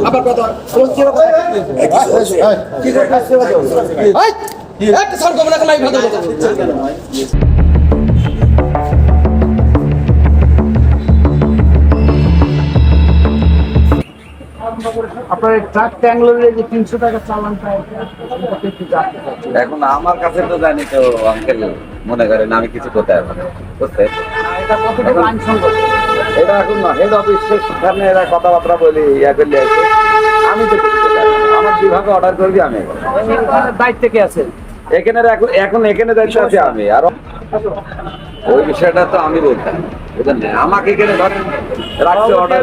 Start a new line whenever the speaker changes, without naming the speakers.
আবার কথা কি একটা সর কমনা লাইভ হতে আপনার ট্রাক ট্যাঙ্গলোরে যে 300 টাকা চালানটা
এখন আমার কাছে তো জানি তো আঙ্কেল মনে করেন আমি কিছু করতে পারবো না বুঝতে
এটা কতটুকু আইনসঙ্গত?
এটা এখন না হেড অফিস সামনে এরা কথাবার্তা বলি ইয়া করলে আছে আমি তো কিছু করতে পারবো না। আমার বিভাগে অর্ডার করবি আমি
দায়িত্বে কে আছে?
এখানে এখন এখানে দায়িত্ব আছে আমি আর ওই বিষয়টা তো আমি বলতাম বুঝলেন না আমাকে এখানে ধরেন রাখতে অর্ডার